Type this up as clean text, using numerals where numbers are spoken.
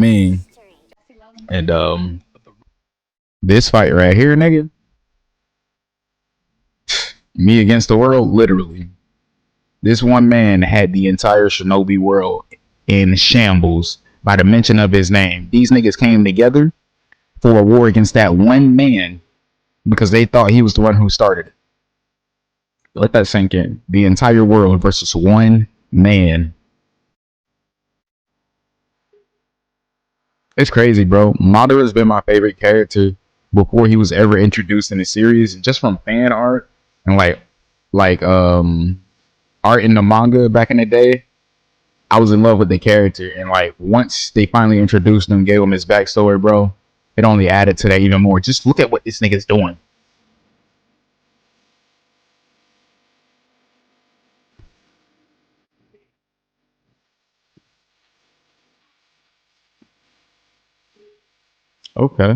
mean? And this fight right here, nigga, me against the world, literally. This one man had the entire Shinobi world in shambles by the mention of his name. These niggas came together for a war against that one man because they thought he was the one who started it. Let that sink in. The entire world versus one man. It's crazy, bro. Madara's been my favorite character before he was ever introduced in the series, just from fan art and like art in the manga back in the day. I was in love with the character, and like once they finally introduced him, gave him his backstory, bro, it only added to that even more. Just look at what this nigga's doing. Okay.